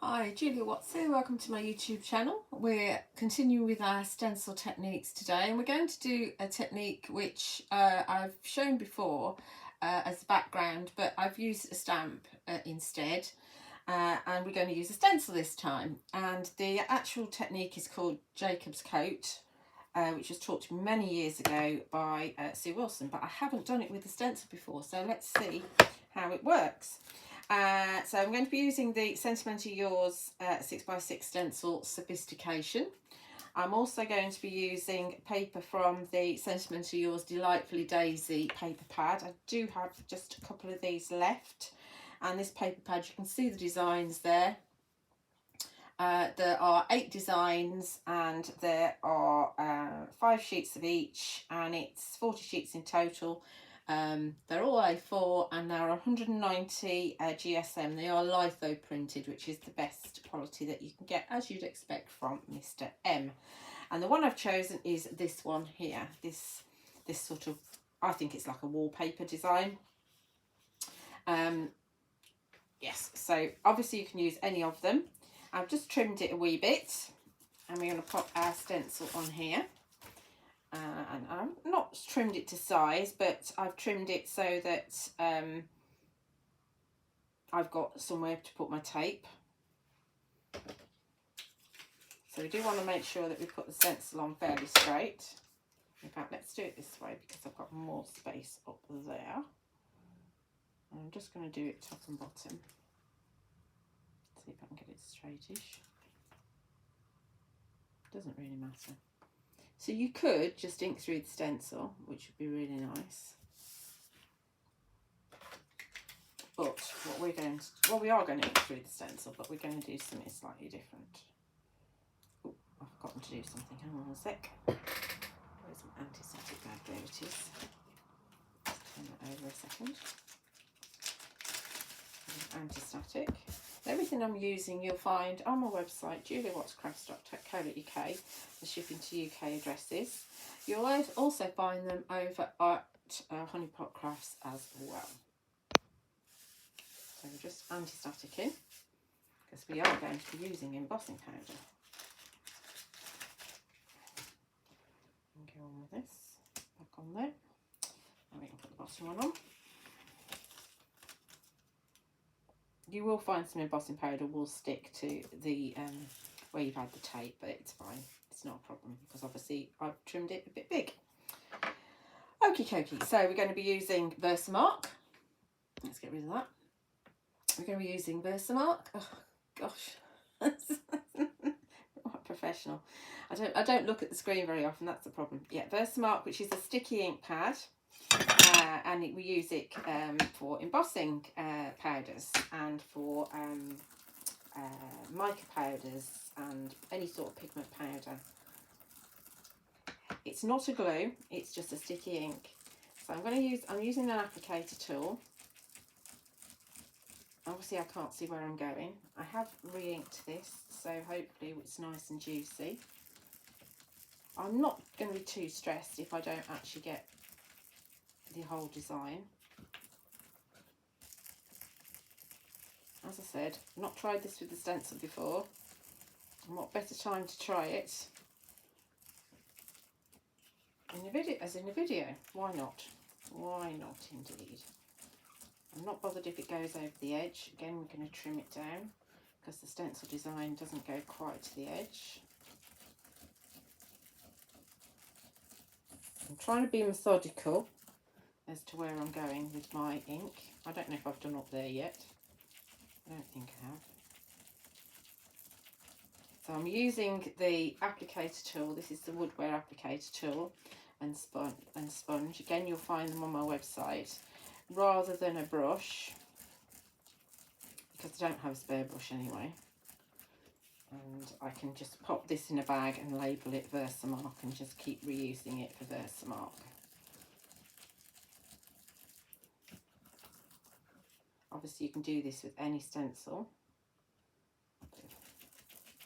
Hi, Julia Watts here. Welcome to my YouTube channel. We're continuing with our stencil techniques today, and we're going to do a technique which I've shown before as a background, but I've used a stamp instead, and we're going to use a stencil this time. And the actual technique is called Jacob's Coat, which was taught to me many years ago by Sue Wilson, but I haven't done it with a stencil before, so let's see how it works. So I'm going to be using the Sentimentally Yours 6x6 stencil Sophistication. I'm also going to be using paper from the Sentimentally Yours Delightfully Daisy paper pad. I do have just a couple of these left, and this paper pad, you can see the designs there. There are 8 designs and there are 5 sheets of each, and it's 40 sheets in total. They're all A4 and they're 190 GSM. They are litho printed, which is the best quality that you can get, as you'd expect from Mr. M. And the one I've chosen is this one here. This sort of, I think it's like a wallpaper design. Yes, so obviously you can use any of them. I've just trimmed it a wee bit, and we're going to pop our stencil on here. And I've not trimmed it to size, but I've trimmed it so that I've got somewhere to put my tape. So we do want to make sure that we put the stencil on fairly straight. In fact, let's do it this way because I've got more space up there. And I'm just going to do it top and bottom. See if I can get it straightish. Doesn't really matter. So you could just ink through the stencil, which would be really nice. But we are going to ink through the stencil, but we're going to do something slightly different. Oh, I've forgotten to do something. Hang on a sec. Where's my anti-static bag? There it is. Turn that over a second. Anti-static. Everything I'm using you'll find on my website, juliawattscrafts.co.uk, the shipping to UK addresses. You'll also find them over at Honeypot Crafts as well. So we're just anti-static in, because we are going to be using embossing powder. And go on with this, back on there, and we can put the bottom one on. You will find some embossing powder will stick to the where you've had the tape, but it's fine. It's not a problem because obviously I've trimmed it a bit big. Okie dokie. So we're going to be using Versamark. Let's get rid of that. We're going to be using Versamark. Oh gosh, what professional. I don't look at the screen very often. That's the problem. Yeah, Versamark, which is a sticky ink pad. And we use it for embossing powders and for mica powders and any sort of pigment powder. It's not a glue, it's just a sticky ink. So I'm using an applicator tool. Obviously I can't see where I'm going. I have re-inked this, so hopefully it's nice and juicy. I'm not going to be too stressed if I don't actually get the whole design. As I said, not tried this with the stencil before, and what better time to try it in a video? Why not? Why not indeed? I'm not bothered if it goes over the edge. Again, we're going to trim it down because the stencil design doesn't go quite to the edge. I'm trying to be methodical as to where I'm going with my ink. I don't know if I've done up there yet. I don't think I have. So I'm using the applicator tool. This is the Woodware applicator tool and sponge. Again, you'll find them on my website. Rather than a brush, because I don't have a spare brush anyway. And I can just pop this in a bag and label it Versamark and just keep reusing it for Versamark. Obviously you can do this with any stencil.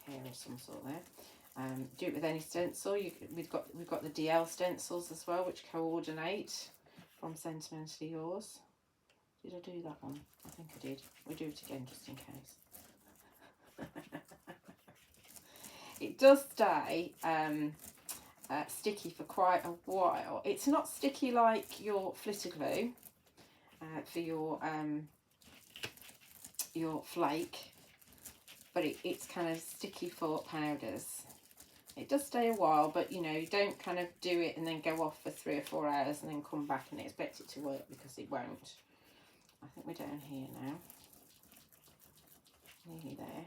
Hair of some sort there. Do it with any stencil. We've got the DL stencils as well, which coordinate from Sentimentally Yours. Did I do that one? I think I did. We'll do it again just in case. it does stay sticky for quite a while. It's not sticky like your flitter glue for your flake, but it's kind of sticky for powders. It does stay a while, but you know, you don't kind of do it and then go off for 3 or 4 hours and then come back and expect it to work, because it won't. I think we're down here now. Nearly there.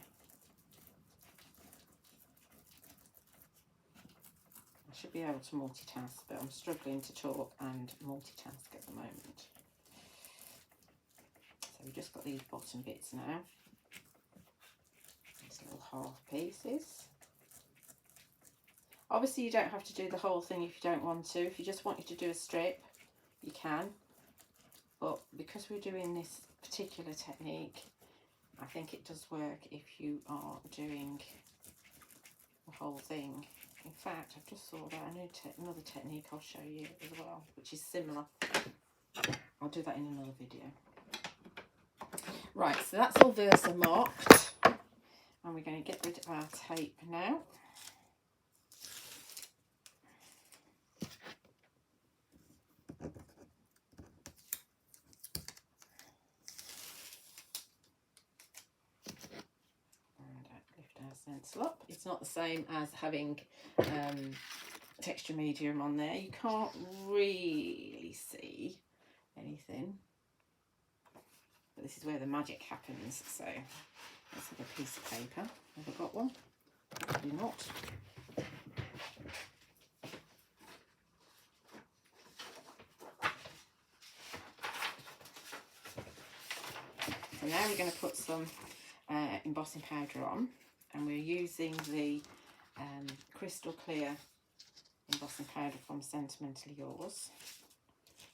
I should be able to multitask, but I'm struggling to talk and multitask at the moment. So we've just got these bottom bits now. These little half pieces. Obviously you don't have to do the whole thing if you don't want to. If you just want to do a strip, you can. But because we're doing this particular technique, I think it does work if you are doing the whole thing. In fact, I've just thought about another technique I'll show you as well, which is similar. I'll do that in another video. Right, so that's all Versamarked. And we're going to get rid of our tape now. Stencil up. It's not the same as having texture medium on there. You can't really see anything, but this is where the magic happens. So let's have a piece of paper. Have I got one? Probably not. So now we're going to put some embossing powder on. And we're using the crystal clear embossing powder from Sentimentally Yours.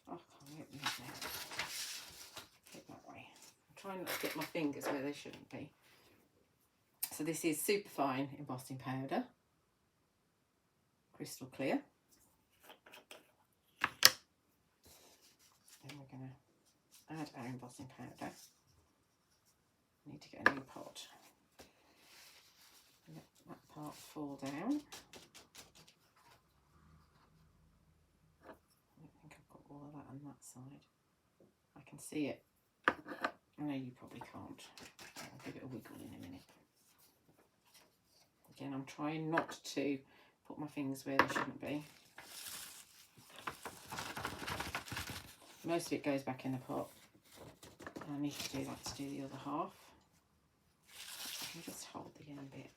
Oh, I can't open that now. Put it that way. I'm trying not to get my fingers where they shouldn't be. So this is Superfine embossing powder, crystal clear. Then we're going to add our embossing powder. I need to get a new pot. Let that part fall down. I don't think I've got all of that on that side. I can see it. I know you probably can't. I'll give it a wiggle in a minute. Again, I'm trying not to put my fingers where they shouldn't be. Most of it goes back in the pot. I need to do that to do the other half. I can just hold the end bit.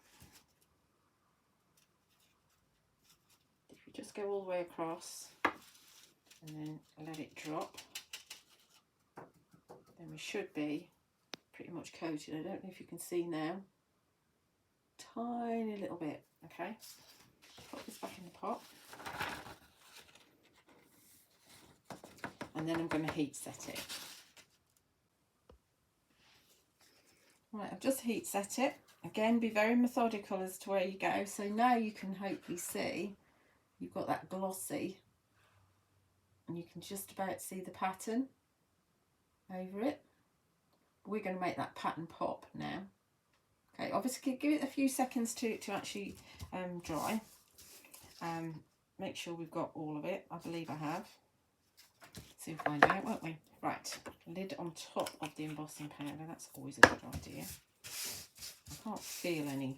Just go all the way across and then let it drop. Then we should be pretty much coated. I don't know if you can see now. Tiny little bit, okay? Put this back in the pot. And then I'm going to heat set it. Right, I've just heat set it. Again, be very methodical as to where you go. So now you can hopefully see you've got that glossy, and you can just about see the pattern over it. We're going to make that pattern pop now. Okay, obviously give it a few seconds to actually dry. Make sure we've got all of it. I believe I have. Soon find out, won't we? Right, lid on top of the embossing powder. That's always a good idea. I can't feel any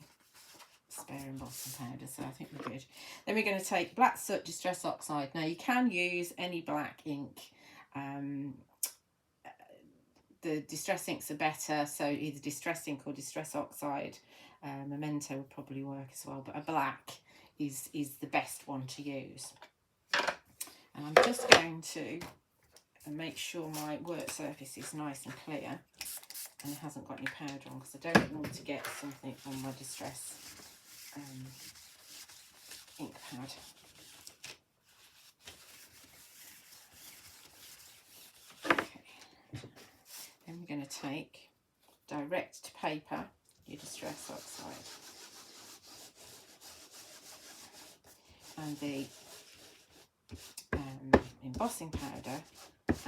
spare embossing powder, so I think we're good. Then we're going to take black soot distress oxide. Now you can use any black ink. The distress inks are better, so either distress ink or distress oxide. Memento would probably work as well, but a black is the best one to use. And I'm just going to make sure my work surface is nice and clear and it hasn't got any powder on, because I don't want to get something on my distress ink pad. Okay, then we're going to take direct to paper your distress oxide, and the embossing powder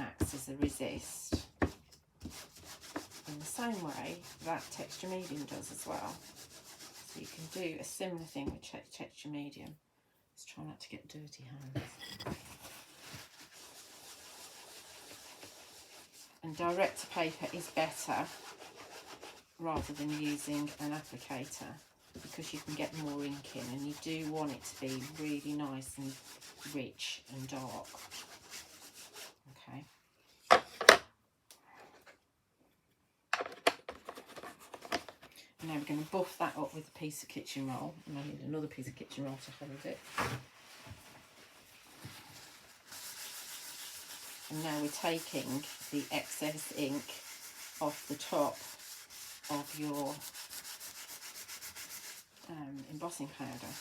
acts as a resist in the same way that texture medium does as well. So you can do a similar thing with texture medium. Let's try not to get dirty hands. And direct to paper is better rather than using an applicator, because you can get more ink in, and you do want it to be really nice and rich and dark. Okay. Now we're going to buff that up with a piece of kitchen roll, and I need another piece of kitchen roll to hold it. And now we're taking the excess ink off the top of your embossing powder,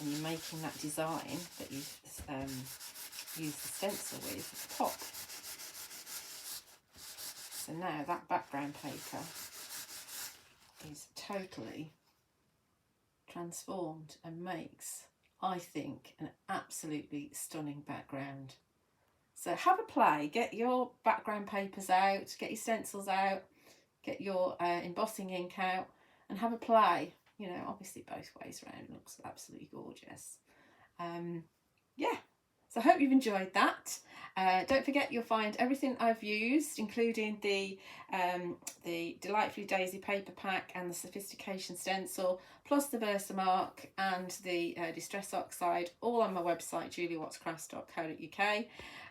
and you're making that design that you've used the stencil with pop. So now that background paper is totally transformed and makes, I think, an absolutely stunning background. So have a play, get your background papers out, get your stencils out, get your embossing ink out, and have a play. You know, obviously both ways around, looks absolutely gorgeous. Yeah, so I hope you've enjoyed that. Don't forget, you'll find everything I've used, including the Delightfully Daisy paper pack and the Sophistication stencil, plus the Versamark and the Distress Oxide, all on my website, juliewattscrafts.co.uk.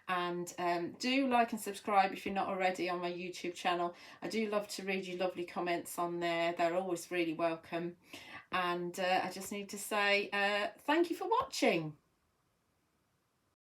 And do like and subscribe if you're not already on my YouTube channel. I do love to read your lovely comments on there. They're always really welcome. And I just need to say thank you for watching.